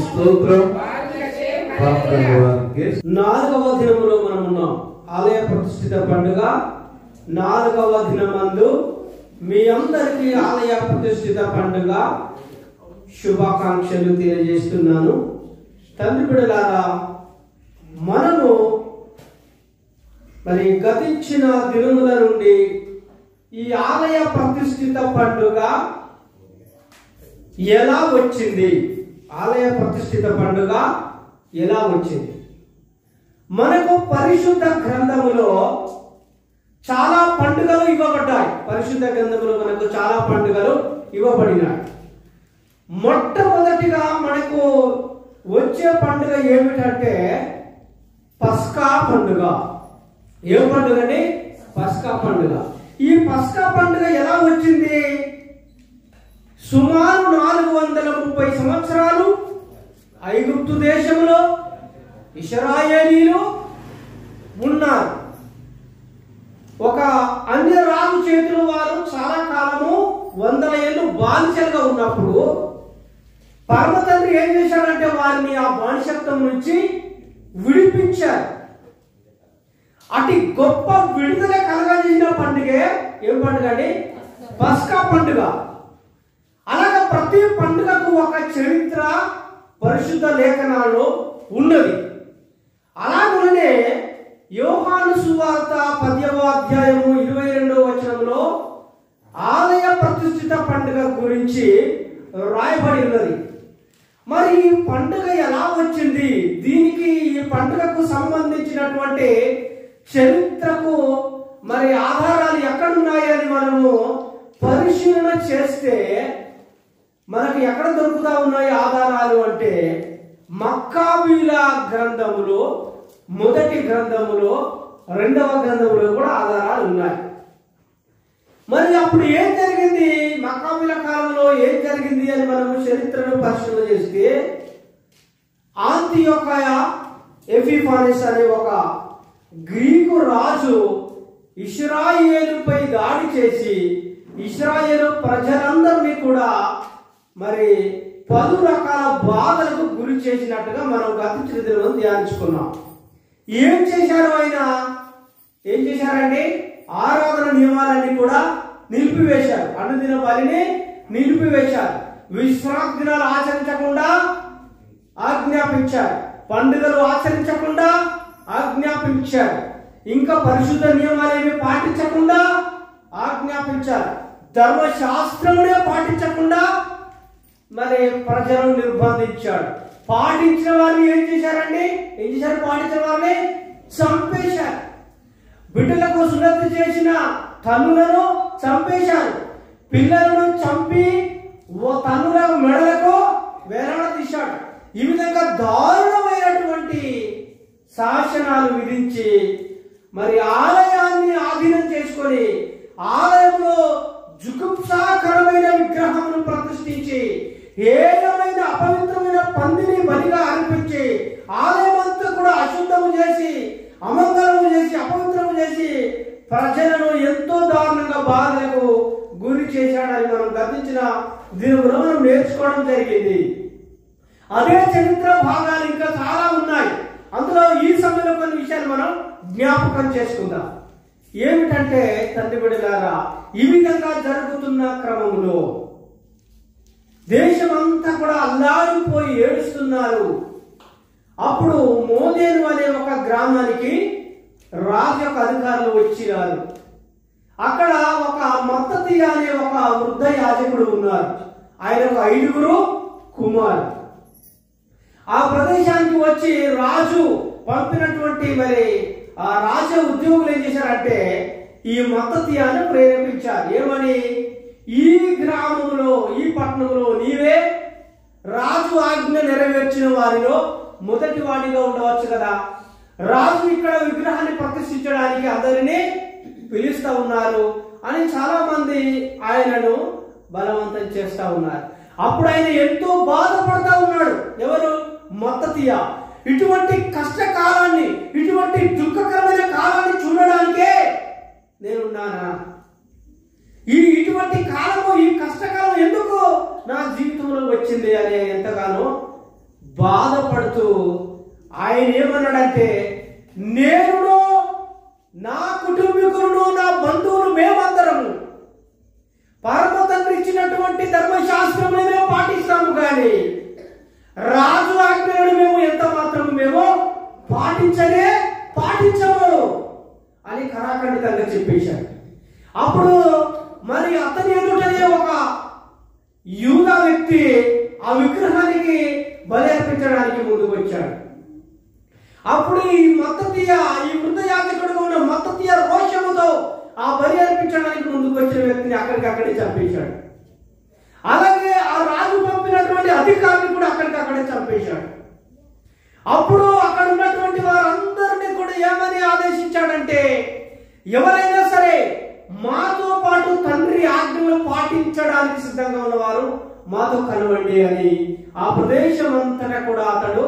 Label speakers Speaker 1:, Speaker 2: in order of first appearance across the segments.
Speaker 1: స్తోత్రం.
Speaker 2: నాలుగవ దినములో మనం ఉన్నాం. ఆలయ ప్రతిష్ఠిత పండుగ 4వ దినమందు మీ అందరికీ ఆలయ ప్రతిష్ఠిత పండుగ శుభాకాంక్షలు తెలియజేస్తున్నాను. తండ్రి బిడ్డలారా, మనము మరి గతించిన దినముల నుండి ఈ ఆలయ ప్రతిష్ఠిత పండుగ ఎలా వచ్చింది, ఆలయ ప్రతిష్ఠిత పండుగ ఎలా వచ్చింది? మనకు పరిశుద్ధ గ్రంథములో చాలా పండుగలు ఇవ్వబడ్డాయి. పరిశుద్ధ గ్రంథములో మనకు చాలా పండుగలు ఇవ్వబడినాయి. మొట్టమొదటిగా మనకు వచ్చే పండుగ ఏమిటంటే పస్కా పండుగ. ఏ పండుగ అండి? పస్కా పండుగ. ఈ పస్కా పండుగ ఎలా వచ్చింది? సుమారు 430 సంవత్సరాలు ఐగుప్తు దేశంలో ఇశ్రాయేలీలు ఉన్నారు. ఒక అన్య రాజు చేతులు వారు చాలా కాలము 100 ఏళ్ళు బానిసలుగా ఉన్నప్పుడు పరమ తండ్రి ఏం చేశాడంటే వారిని ఆ బానిసత్వం నుంచి విడిపించారు. అటు గొప్ప విడుదల కలగజేసిన పండుగే ఏం పండుగ అండి? పస్కా పండుగ. అలాగే ప్రతి పండుగకు ఒక చరిత్ర పరిశుద్ధ లేఖనాల్లో ఉన్నది. అలాగనే యోహాను సువార్త 10వ అధ్యాయము 22వ వచనంలో ఆలయ ప్రతిష్ఠిత పండుగ గురించి రాయబడి ఉన్నది. మరి ఈ పండుగ ఎలా వచ్చింది, దీనికి ఈ పండుగకు సంబంధించినటువంటి చరిత్రకు మరి ఆధారాలు ఎక్కడున్నాయని మనము పరిశీలన చేస్తే మనకి ఎక్కడ దొరుకుతా ఉన్నాయి ఆధారాలు అంటే మక్కాబీల గ్రంథములో, మొదటి గ్రంథములో, 2వ గ్రంథములో కూడా ఆధారాలు ఉన్నాయి. మరి అప్పుడు ఏం జరిగింది, మక్కాబీల కాలంలో ఏం జరిగింది అని మనము చరిత్రను పరిశీలన చేస్తే ఆంతియోకయ ఎపిఫానిస్ అనే ఒక గ్రీకు రాజు ఇశ్రాయేలుపై దాడి చేసి ఇశ్రాయేలు ప్రజలందరినీ కూడా మరి 10 రకాల బాధలకు గురి చేసినట్టుగా మనం గతించిన దినం ధ్యానించుకున్నాం. ఏం చేశారు ఆయన? ఏం చేశారండి? ఆరాధన నియమాలన్నీ కూడా నిలిపివేశారు. అనుదిన బలిని నిలిపివేశారు. విశ్రాంతి దినాలు ఆచరించకుండా ఆజ్ఞాపించారు. పండుగలు ఆచరించకుండా ఆజ్ఞాపించారు. ఇంకా పరిశుద్ధ నియమాలేమి పాటించకుండా ఆజ్ఞాపించారు. ధర్మశాస్త్రమునే పాటించకుండా మరి ప్రజలను నిర్బంధించాడు. పాటించిన వారిని ఏం చేశారండి? ఏం చేశారు? పాటించిన వారిని చంపేశారు. బిడ్డలకు సున్నతి చేసిన తల్లులను చంపేశారు. పిల్లలను చంపి తల్లుల మెడలకు వేలాడదీశాడు. ఈ విధంగా దారుణమైనటువంటి శాసనాలు విధించి మరి ఆలయాన్ని ఆధీనం చేసుకొని ఆలయంలో జుగుప్సాకరమైన విగ్రహమును ప్రతిష్ఠించి ఏదైనా అపవిత్రమైన పందిని బలిగా అర్పించి ఆలయం అంతా కూడా అశుద్ధము చేసి అమంగళము చేసి అపవిత్రము చేసి ప్రజలను ఎంతో దారుణంగా బాధలకు గురి చేశాడని మనం గతించిన దినములో మనం నేర్చుకోవడం జరిగింది. అదే చరిత్ర భాగాలు ఇంకా చాలా ఉన్నాయి. అందులో ఈ సమయంలో కొన్ని విషయాలు మనం జ్ఞాపకం చేసుకుందాం. ఏమిటంటే తండ్రి బిడ్డలారా, ఈ విధంగా జరుగుతున్న క్రమంలో దేశమంతా కూడా అల్లాడిపోయి ఏడుస్తున్నారు. అప్పుడు మోదేను అనే ఒక గ్రామానికి రాజు యొక్క అధికారులు వచ్చినారు. అక్కడ ఒక మత్తతి అనే ఒక వృద్ధ యాజకుడు ఉన్నారు. ఆయనకు 5 కుమారులు. ఆ ప్రదేశానికి వచ్చి రాజు పంపినటువంటి మరి ఆ రాజ ఉద్యోగులు ఏం చేశారంటే ఈ మత్తతియాను ప్రేరేపించారు. ఏమని? ఈ గ్రామంలో, ఈ పట్టణంలో నీవే రాజు ఆజ్ఞ నెరవేర్చిన వారిలో మొదటి వాడిగా ఉండవచ్చు కదా. రాజు ఇక్కడ విగ్రహాన్ని ప్రతిష్ఠించడానికి అందరినీ పిలుస్తా ఉన్నారు అని చాలా మంది ఆయనను బలవంతం చేస్తా ఉన్నారు. అప్పుడు ఆయన ఎంతో బాధపడతా ఉన్నాడు. ఎవరు? మత్తతియా. ఇటువంటి కష్టకాలాన్ని, ఇటువంటి దుఃఖకరమైన కాలాన్ని చూడడానికే నేనున్నానా? ఇటువంటి కాలము, ఈ కష్టకాలం ఎందుకు నా జీవితంలో వచ్చింది అని ఎంతగానో బాధపడుతూ ఆయన ఏమన్నాడంటే, నేను నా కుటుంబీకులను నా బంధువులు మేమందరము పరమ తండ్రి ఇచ్చినటువంటి ధర్మశాస్త్రమును మేము పాటిస్తాము, కానీ రాజు ఆజ్ఞలను మేము ఎంత మాత్రం మేము పాటించము అని ఖరాఖండితంగా చెప్పేశాడు. అప్పుడు మరి అతని ఎదుటనే ఒక యూదా వ్యక్తి ఆ విగ్రహానికి బలి అర్పించడానికి ముందుకు వచ్చాడు. అప్పుడు ఈ వృద్ధ యాజకుడుగా ఉన్న మత్తతీయ రోషముతో ఆ బలి అర్పించడానికి ముందుకు వచ్చిన వ్యక్తిని అక్కడికక్కడే చంపేశాడు. అలాగే ఆ రాజు పంపినటువంటి అధికారిని కూడా అక్కడికక్కడే చంపేశాడు. అప్పుడు అక్కడ ఉన్నటువంటి వారందరినీ కూడా ఏమని ఆదేశించాడంటే, ఎవరైనా సరే మాతో పాటు తండ్రి ఆజ్ఞలు పాటించడానికి సిద్ధంగా ఉన్నవారు మాతో కలవండి అని ఆ ప్రదేశం అంతటా కూడా అతడు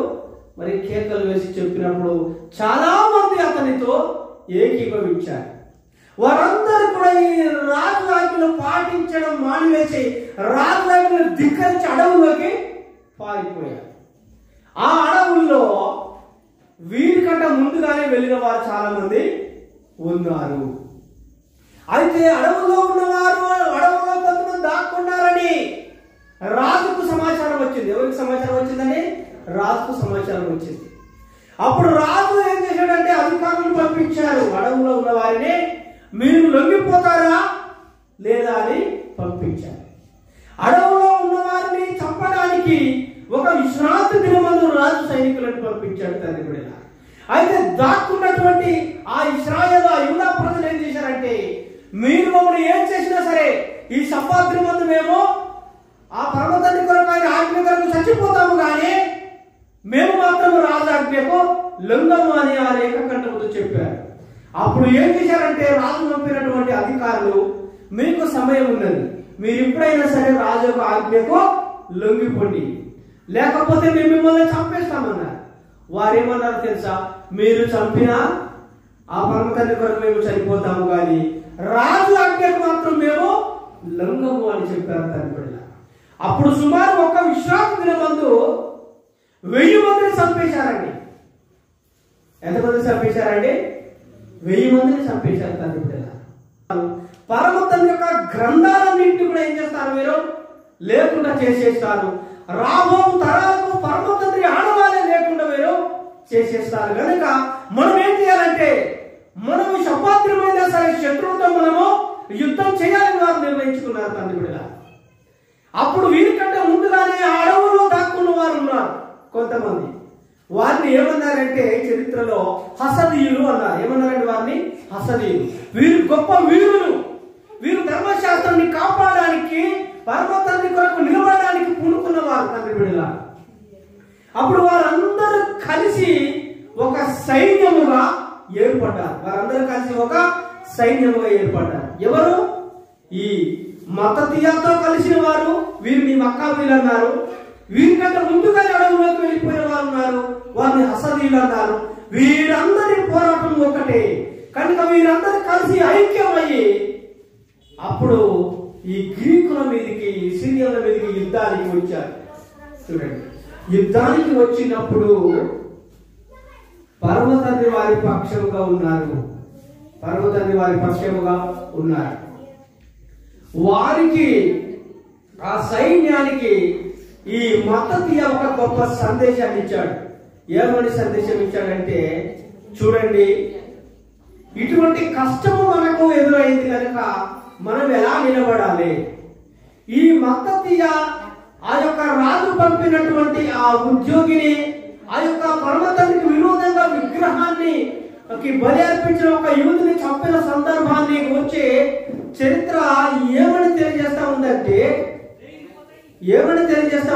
Speaker 2: మరి కేకలు వేసి చెప్పినప్పుడు చాలా మంది అతనితో ఏకీభవించారు. వారందరూ కూడా ఈ రాజు ఆజ్ఞలు పాటించడం మానివేసి రాజు ఆజ్ఞలు ధిక్కరించి అడవుల్లోకి పారిపోయారు. ఆ అడవుల్లో వీరికంటే ముందుగానే వెళ్ళిన వారు చాలా మంది ఉన్నారు. అయితే అడవుల్లో కొంతమంది దాక్కున్నారని రాజుకు సమాచారం వచ్చింది. ఎవరికి సమాచారం వచ్చిందని? రాజుకు సమాచారం వచ్చింది. అప్పుడు రాజు ఏం చేశాడంటే అధికారులను పంపించారు. అడవుల్లో ఉన్న వారిని మీరు లొంగిపోతారా లేదా అని పంపించారు. అడవులో ఉన్న వారిని చంపడానికి ఒక విశ్రాంతి దినమందు రాజు సైనికులను పంపించాడు తండ్రి బిడ్డలారా. అయితే దాక్కున్నటువంటి ఆ ఇశ్రాయేలు ఆ యూదా ప్రజలు ఏం చేశారంటే, మీరు మమ్మల్ని ఏం చేసినా సరే ఈ సబ్బాత్ దినమందు మేము ఆ పరమ తండ్రి కొరకు ఆయన ఆజ్ఞ కొరకు చచ్చిపోతాము, కానీ మేము మాత్రం రాజు ఆజ్ఞకు లొంగము అని ఆ రేఖకంఠముతో చెప్పారు. అప్పుడు ఏం చేశారంటే, రాజు పంపినటువంటి అధికారులు, మీకు సమయం ఉన్నది, మీరు ఎప్పుడైనా సరే రాజు యొక్క ఆజ్ఞకు లొంగిపోండి, లేకపోతే మేము మిమ్మల్ని చంపేస్తామన్నారు. వారేమన్నారు తెలుసా? మీరు చంపినా ఆ పరమ తండ్రి కొరకు మేము చనిపోతాము, కానీ రాజు ఆజ్ఞకు మాత్రం మేము లొంగము అని చెప్పారు తండ్రి బిడ్డలారా. అప్పుడు సుమారు ఒక విశ్రాంతి దినమందు 1000 మందిని చంపేశారండి. ఎంతమంది చంపేశారండి? 1000 మందిని చంపేశారు తండ్రి బిడ్డలారా. పరమ తండ్రి యొక్క గ్రంథాలన్నింటినీ కూడా ఏం చేస్తారు? మీరు లేకుండా చేసేస్తారు. రాబో తరాలకు పరమ తండ్రి ఆడవాళ్ళే లేకుండా మీరు చేసేస్తారు. కనుక మనం ఏం చేయాలంటే, మనము శపాత్రమైనా సరే శత్రువుతో మనము యుద్ధం చేయాలని వారు నిర్ణయించుకున్నారు తండ్రి బిడ్డలారా. అప్పుడు వీరికంటే ముందుగానే అడవులో దాక్కున్న వారు ఉన్నారు కొంతమంది. వారిని ఏమన్నారంటే చరిత్రలో హసదీయులు అన్నారు. ఏమన్నారంటే వారిని హసదీయులు. వీరు గొప్ప వీరులు. వీరు ధర్మశాస్త్రాన్ని కాపాడడానికి పరమ తండ్రి కొరకు నిలబడడానికి పూనుకున్న వారు తండ్రి బిడ్డలారా. అప్పుడు వారందరూ కలిసి ఒక సైన్యముగా ఏర్పడ్డారు. ఎవరు? ఈ మత్తతీయతో కలిసిన వారు, వీరిని మక్కాబీలు అన్నారు. వీరికంటే ముందుగా అడవులోకి వెళ్ళిపోయిన వారు ఉన్నారు, వారిని హసదీయులు అన్నారు. వీరందరి పోరాటం ఒకటే కనుక వీరందరూ కలిసి ఐక్యమయ్యి అప్పుడు ఈ గ్రీకుల మీదకి, సిరియన్ల మీదకి యుద్ధానికి వచ్చారు. చూడండి, యుద్ధానికి వచ్చినప్పుడు పరమ తండ్రి వారి పక్షముగా ఉన్నారు. వారికి, ఆ సైన్యానికి ఈ మత్తతీయ ఒక గొప్ప సందేశాన్ని ఇచ్చాడు. ఏమని సందేశం ఇచ్చాడంటే, చూడండి, ఇటువంటి కష్టము మనకు ఎదురైంది కనుక మనం ఎలా నిలబడాలి? ఈ మత్తతీయ ఆ యొక్క రాజు పంపినటువంటి ఆ ఉద్యోగిని, ఆ యొక్క పరమ తండ్రికి విరోధంగా విగ్రహాన్ని బలి అర్పించిన ఒక యూదుని చంపిన సందర్భాన్ని గురించి చరిత్ర ఏమని తెలియజేస్తా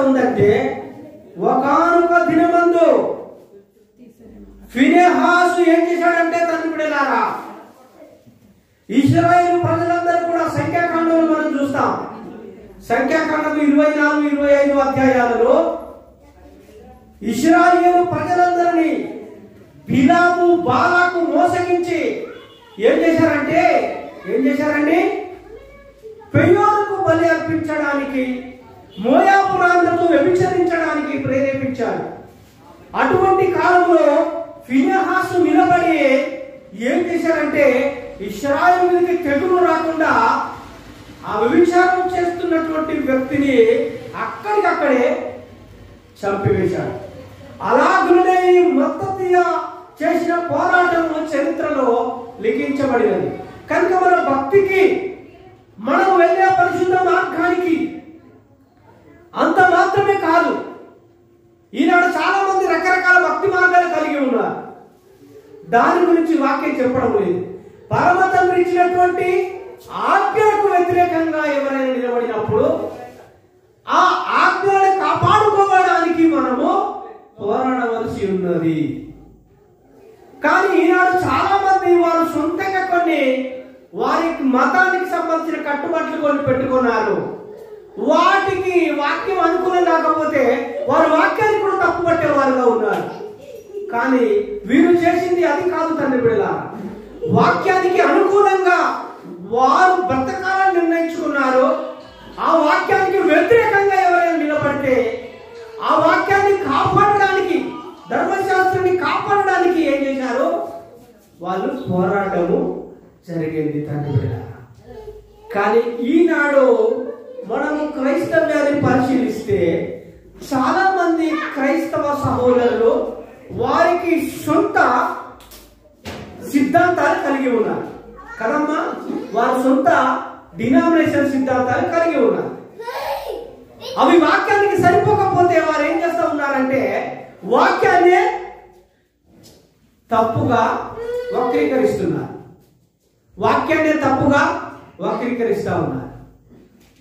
Speaker 2: ఉందంటే ఒకానొక దినమందు ఫినెహాసు ఏం చేశాడంటే తండ్రి బిడ్డలారా, ఇశ్రాయేలు ప్రజలందరూ కూడా సంఖ్యాకాండంలో మనం చూస్తాం. సంఖ్యాకాండం 24-25 అధ్యాయాలలో ఇశ్రాయేలు ప్రజలందరినీ బిలాము, బాలాకు మోసగించి ఏం చేశారండి? పెయోరుకు బలి అర్పించడానికి మోయాబురాండ్రతో వ్యభిచరించడానికి ప్రేరేపించాడు. అటువంటి కాలంలో ఫినెహాసు నిలబడి ఏం చేశారంటే ఇశ్రాయేలు మీదకి తెగులు రాకుండా ఆ వ్యభిచారం చేస్తున్నటువంటి వ్యక్తిని అక్కడికక్కడే చంపివేశాడు. అలాగనే మొత్తీయ చేసిన పోరాటం చరిత్రలో లిఖించబడినది. కనుక మన భక్తికి, మనం వెళ్ళే పరిశుద్ధ మార్గానికి అంత మాత్రమే కాదు. ఈనాడు చాలా మంది రకరకాల భక్తి మార్గాలు కలిగి ఉన్నారు. దాని గురించి వాక్యం చెప్పడం లేదు. పరమ తండ్రి ఇచ్చినటువంటి ఆజ్ఞలకు వ్యతిరేకంగా ఎవరైనా నిలబడినప్పుడు ఆ ఆజ్ఞలను కాపాడుకోవడానికి మనము పోరాడవలసి ఉన్నది. కానీ ఈనాడు చాలా మంది వారు సొంతంగా కొన్ని వారి మతానికి సంబంధించిన కట్టుబాట్లు కొన్ని పెట్టుకున్నారు. వాటికి వాక్యం అనుకూలం కాకపోతే వారు వాక్యాన్ని కూడా తప్పుపట్టే వారుగా ఉన్నారు. కానీ వీరు చేసింది అది కాదు తండ్రి బిడ్డలారా. వాక్యానికి అనుకూలంగా వారు బ్రతకాలని నిర్ణయించుకున్నారు. ఆ వాక్యానికి వ్యతిరేకంగా ఎవరైనా నిలబడితే ఆ వాక్యాన్ని కాపాడడానికి, ధర్మశాస్త్రాన్ని కాపాడడానికి ఏం చేశారు? వాళ్ళు పోరాటము జరిగింది తండ్రి బిడ్డలారా. కానీ ఈనాడు మనము క్రైస్తవ్యాన్ని పరిశీలిస్తే చాలా మంది క్రైస్తవ సహోదరులు వారికి సొంత సిద్ధాంతాలు కలిగి ఉన్నారు కదమ్మా. వారి సొంత డినామినేషన్ సిద్ధాంతాలు కలిగి ఉన్నారు. అవి వాక్యానికి సరిపోకపోతే వారు ఏం చేస్తా ఉన్నారంటే వాక్యాన్ని తప్పుగా వక్రీకరిస్తున్నారు. వాక్యాన్ని తప్పుగా వక్రీకరిస్తా ఉన్నారు.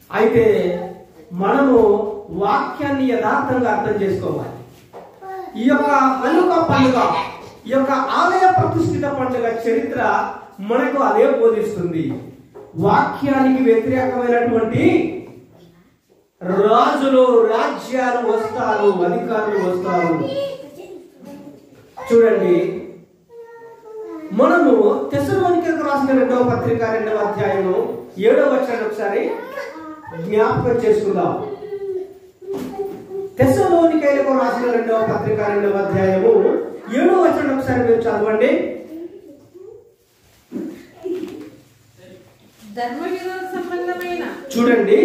Speaker 2: అయితే మనము వాక్యాన్ని యథార్థంగా అర్థం చేసుకోవాలి. ఈ యొక్క హనుక పండుగ, ఈ యొక్క ఆలయ ప్రతిష్ఠిత పండుగ చరిత్ర మనకు అదే బోధిస్తుంది. వాక్యానికి వ్యతిరేకమైనటువంటి రాజులు, రాజ్యాలు వస్తారు, అధికారులు వస్తారు. చూడండి, మనము తెస్సలోనికైలకు రాసిన 2వ పత్రిక 2వ అధ్యాయము 7వ వచనాన్ని ఒకసారి జ్ఞాపకం చేసుకుందాం. తెస్సలోనికైలకు రాసిన 2వ పత్రిక 2వ అధ్యాయము 7వ వచనం ఒకసారి మీరు చదవండి. చూడండి,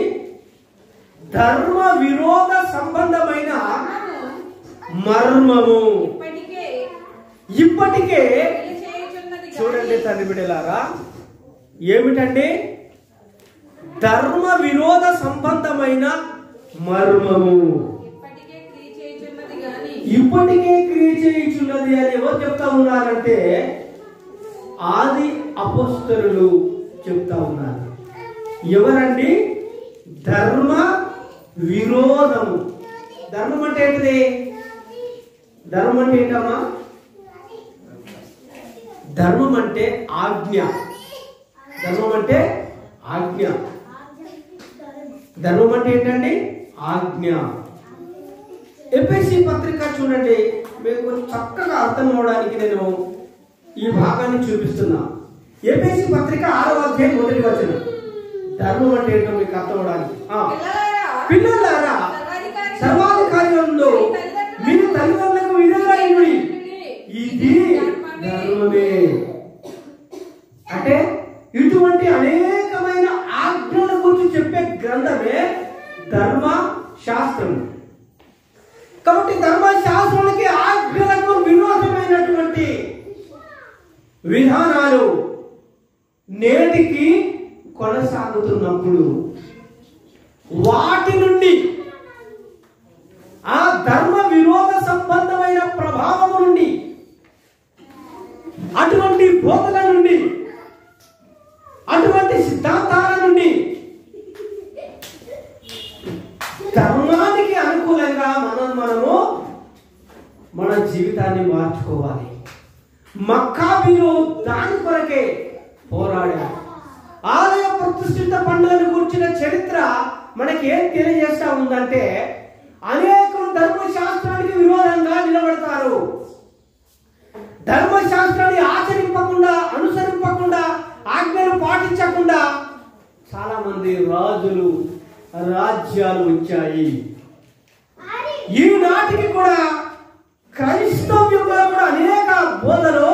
Speaker 2: ధర్మ విరోధ సంబంధమైన మర్మము ఇప్పటికే చూడండి తండ్రి బిడ్డలారా, ఏమిటండి? ధర్మ విరోధ సంబంధమైన మర్మము ఇప్పటికే క్రియ చేయుచున్నది అని ఎవరు చెప్తా ఉన్నారంటే ఆది అపోస్తలులు చెప్తా ఉన్నారు. ఎవరండి? ధర్మ విరోధము. ధర్మం అంటే ఏంటిది? ధర్మం అంటే ఏంటమ్మా? ధర్మం అంటే ఆజ్ఞ. ధర్మం అంటే ఆజ్ఞ. ధర్మం అంటే ఏంటండి? ఆజ్ఞ. ఎఫెసీ పత్రిక చూడండి, మీకు చక్కగా అర్థం అవడానికి నేను ఈ భాగాన్ని చూపిస్తున్నా. ఎఫెసీ పత్రిక 6వ అధ్యాయం 1వ వచనం. ధర్మం అంటే ఏంటో మీకు అర్థం అవడానికి. పిల్లలారా, సర్వాధికారులందు మీరు తల్లిదండ్రులకు విధేయులై ఇది ధర్మమే. అంటే ఇటువంటి అనేకమైన ఆజ్ఞల గురించి చెప్పే గ్రంథమే ధర్మ శాస్త్రం. కాబట్టి ధర్మశాస్త్రానికి ఆజ్ఞలకు విరోధమైనటువంటి విధానాలు నేటికి కొనసాగుతున్నప్పుడు వాటి నుండి, ఆ ధర్మ విరోధ సంబంధమైన ప్రభావం నుండి, అటువంటి బోధల నుండి, అటువంటి సిద్ధాంతాల నుండి ధర్మానికి అనుకూలంగా మనము మన జీవితాన్ని మార్చుకోవాలి. మక్కాబీలు దాని కొరకే పోరాడారు. ఆలయ ప్రతిష్ఠిత పండుగను గురించిన చరిత్ర మనకేం తెలియజేస్తా ఉందంటే అనేకులు ధర్మశాస్త్రానికి విరోధంగా నిలబడతారు. ధర్మశాస్త్రాన్ని ఆచరింపకుండా, అనుసరింపకుండా, ఆజ్ఞలు పాటించకుండా చాలా మంది రాజులు, రాజ్య రాజ్యాలు వచ్చాయి. ఈనాటికి కూడా క్రైస్తవ్యంలో కూడా అనేక బోధలు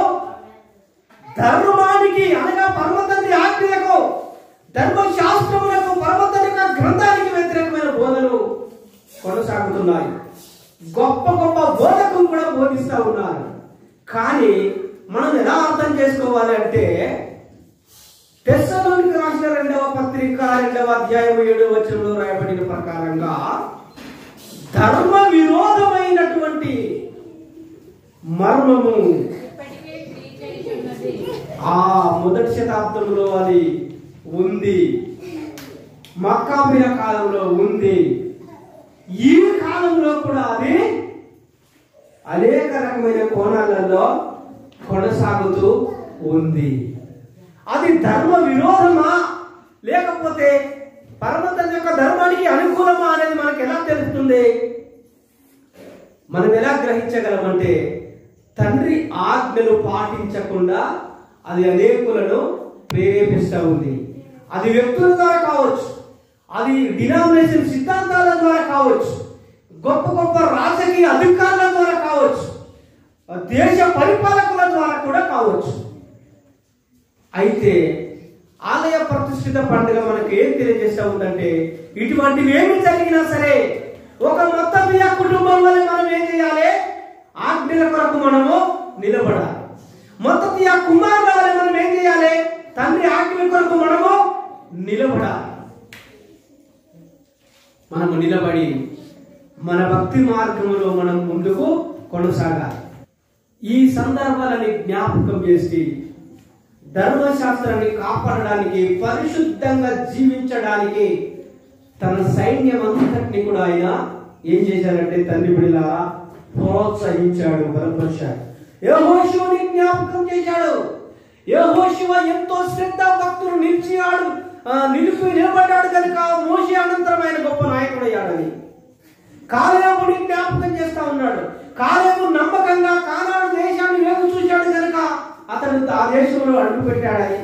Speaker 2: ధర్మానికి అనగా పరమతండ్రి ఆజ్ఞలకు, ధర్మశాస్త్రములకు, పరమతండ్రి గ్రంథానికి వ్యతిరేకమైన బోధలు కొనసాగుతున్నాయి. గొప్ప గొప్ప బోధకులు కూడా బోధిస్తూ ఉన్నారు. కానీ మనం ఎలా అర్థం చేసుకోవాలి అంటే, తెస్సలోనికి రాసిన 2వ పత్రిక 2వ అధ్యాయం 7వ వచనంలో రాయబడిన ప్రకారంగా ధర్మ విరోధమైనటువంటి మర్మము ఆ మొదటి శతాబ్దంలో అది ఉంది, మక్కాబీల కాలంలో ఉంది, ఈ కాలంలో కూడా అది అనేక రకమైన కోణాలలో కొనసాగుతూ ఉంది. అది ధర్మ విరోధమా లేకపోతే పరమతండ్రి యొక్క ధర్మానికి అనుకూలమా అనేది మనకు ఎలా తెలుస్తుంది? మనం ఎలా గ్రహించగలమంటే, తండ్రి ఆజ్ఞలు పాటించకుండా అది అనేకులను ప్రేరేపిస్తూ ఉంది. అది వ్యక్తుల ద్వారా కావచ్చు, అది డినామినేషన్ సిద్ధాంతాల ద్వారా కావచ్చు, గొప్ప గొప్ప రాజకీయ అధికారుల ద్వారా కావచ్చు, దేశ పరిపాలకుల ద్వారా కూడా కావచ్చు. అయితే ఆలయ ప్రతిష్ఠిత పండుగ మనకు ఏం తెలియజేస్తూ ఉందంటే, ఇటువంటివి ఏమి జరిగినా సరే ఒక మొత్తమీయ కుటుంబం వల్ల మనం ఏం చేయాలి? ఆజ్ఞల కొరకు మనము నిలబడాలి. మొత్తమీయ కుమారుల వల్ల మనం ఏం చేయాలి? తండ్రి ఆజ్ఞల కొరకు మనము నిలబడాలి. మనము నిలబడి మన భక్తి మార్గంలో మనం ముందుకు కొనసాగాలి. ఈ సందర్భాలని జ్ఞాపకం చేసి ధర్మశాస్త్రాన్ని కాపాడడానికి, పరిశుద్ధంగా జీవించడానికి తన సైన్యం అంతటిని కూడా ఆయన ఏం చేశారంటే, తండ్రి బిడ్డలారా ప్రోత్సహించాడు, బలపరిచాడు. యెహోషువని జ్ఞాపకం చేశాడు. యెహోషువ ఎంతో శ్రద్ధ భక్తులు నిలబడ్డాడు కనుక మోషే అనంతరం ఆయన గొప్ప నాయకుడు అయ్యాడని. కాలేబుని జ్ఞాపకం చేస్తా ఉన్నాడు. కాలేబు నమ్మకంగా కానాను దేశాన్ని వేగు చూశాడు కనుక అతను ఆ దేశంలో అడుగు పెట్టాడని.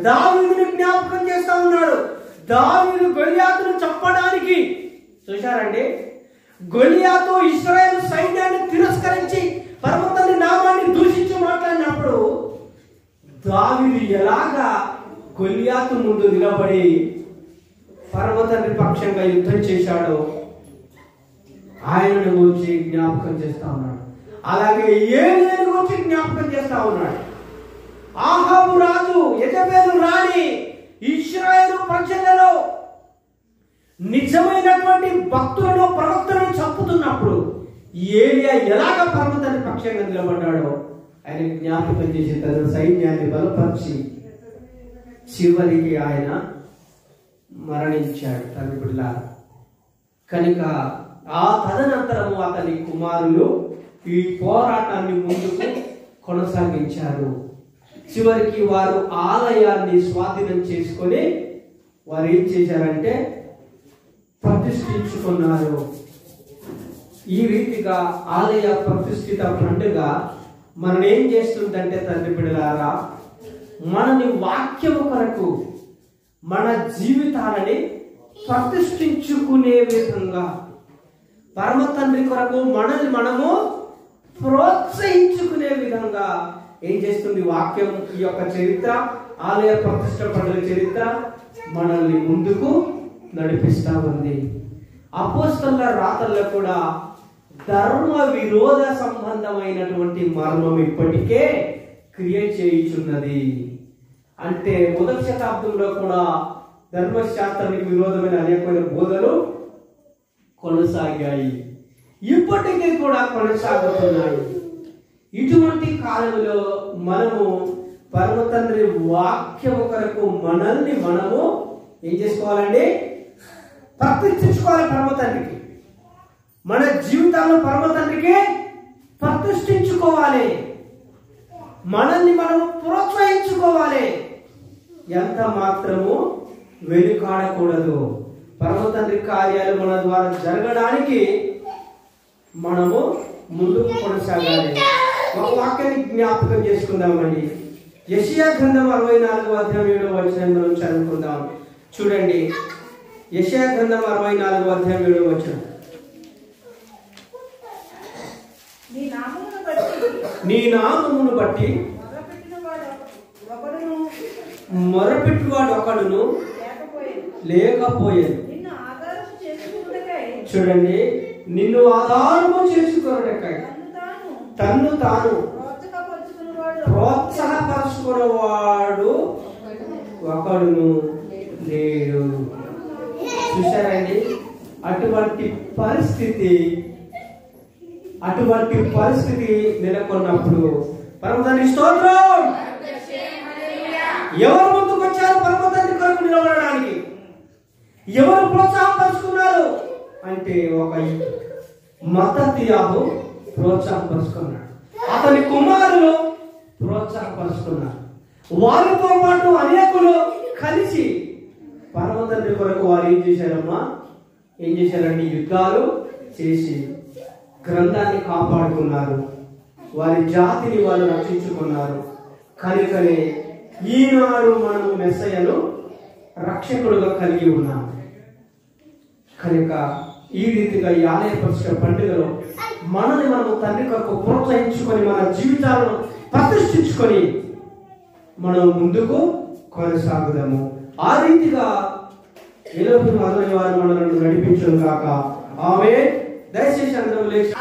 Speaker 2: దావీదుని జ్ఞాపకం చేస్తా ఉన్నాడు. దావీదు గొలియాతును చంపడానికి, చూశారండి, గొలియాతు ఇశ్రాయేలు సైన్యాన్ని తిరస్కరించి పరమతండ్రి నామాన్ని దూషించి మాట్లాడినప్పుడు దావీదు ఎలాగా గొలియాతు ముందు నిలబడి పరమతండ్రి పక్షంగా యుద్ధం చేశాడో ఆయనను గురించి జ్ఞాపకం చేస్తా ఉన్నాడు. అలాగే ఏలీయాను గురించి జ్ఞాపకం చేస్తా ఉన్నాడు. ఆహాబు రాజు, యెజబెలు రాణి ఇశ్రాయేలు ప్రజలలో నిజమైనటువంటి భక్తులను, ప్రవక్తలను చంపుతున్నప్పుడు ఏలియా ఎలాగ పరమతండ్రి పక్షంగా నిలబడ్డాడో ఆయన జ్ఞాపకం చేసి తన సైన్యాన్ని బలపరిచి చివరికి ఆయన మరణించాడు తండ్రి బిడ్డలారా. కనుక ఆ తదనంతరము అతని కుమారులు ఈ పోరాటాన్ని ముందుకు కొనసాగించారు. చివరికి వారు ఆలయాన్ని స్వాధీనం చేసుకొని వారు ఏం చేశారంటే ప్రతిష్ఠించుకున్నారు. ఈ రీతిగా ఆలయ ప్రతిష్ఠిత పండుగ మనం ఏం చేస్తుందంటే, తండ్రి బిడ్డలారా, మనని వాక్యము కొరకు మన జీవితాలని ప్రతిష్ఠించుకునే విధంగా, పరమ తండ్రి కొరకు మనల్ని మనము ప్రోత్సహించుకునే విధంగా ఏం చేస్తుంది వాక్యం? ఈ యొక్క చరిత్ర, ఆలయ ప్రతిష్ఠ పండుగ చరిత్ర మనల్ని ముందుకు నడిపిస్తా ఉంది. అపోస్తలుల రాతల్లో కూడా ధర్మ విరోధ సంబంధమైనటువంటి మర్మం ఇప్పటికే క్రియేట్ చేయుచున్నది. అంటే మొదటి శతాబ్దంలో కూడా ధర్మశాస్త్రానికి విరోధమైన అనేకమైన బోధలు కొనసాగాయి, ఇప్పటికీ కూడా కొనసాగుతున్నాయి. ఇటువంటి కాలంలో మనము పరమ తండ్రి వాక్యము కొరకు మనల్ని మనము ఏం చేసుకోవాలండి? ప్రతిష్ఠించుకోవాలి పరమ తండ్రికి. మన జీవితాలను పరమ తండ్రికి ప్రతిష్ఠించుకోవాలి. మనల్ని మనము ప్రోత్సహించుకోవాలి. ఎంత మాత్రము వెనుకాడకూడదు. పరమ తండ్రి కార్యాలు మన ద్వారా జరగడానికి మనము ముందుకు కొనసాగాలి. ఒక వాక్యాన్ని జ్ఞాపకం చేసుకుందామండి. యెషయా గ్రంథం 64వ అధ్యాయం 7వ వచనం చదువుకుందాం. చూడండి, యెషయా గ్రంథం 64వ అధ్యాయం 7వ వచనం. నీ నామమును బట్టి మొరపెట్టువాడు ఒకడును లేకపోయేది. చూడండి, నిన్ను ఆధారము చేసుకున్నటకై తన్ను తాను ప్రోత్సాహపరుచుకున్నవాడు ఒకడును లేడు. చూశారండి, అటువంటి పరిస్థితి నెలకొన్నప్పుడు పరమతండ్రి స్తోత్రం. ఎవరు ముందుకు వచ్చారు పరమతండ్రి కొరకు నిలబడడానికి? ఎవరు ప్రోత్సాహపరుచుకున్నారు అంటే ఒక మత్తతియాహు ప్రోత్సాహపరుచుకున్నాడు, అతని కుమారులు ప్రోత్సాహపరుచుకున్నారు. వారితో పాటు అనేకులు కలిసి పరమతండ్రి కొరకు వారు ఏం చేశారమ్మా? ఏం చేశారండి? యుద్ధాలు చేసి గ్రంథాన్ని కాపాడుకున్నారు, వారి జాతిని వాళ్ళు రక్షించుకున్నారు. కనుకనే ఈనాడు మనము మెస్సయ్యను రక్షకుడుగా కలిగి ఉన్నాము. కనుక ఈ రీతిగా ఈ ఆలయ ప్రతిష్ఠ పండుగలో మనల్ని మనము తండ్రి కొరకు ప్రోత్సహించుకొని మన జీవితాలను ప్రతిష్ఠించుకొని మనం ముందుకు కొనసాగుదాము. ఆ రీతిగా ఎలోపు మొదలైన వారు మనల్ని నడిపించడం కాక ఆమె దయచేసి అందరూ లేచి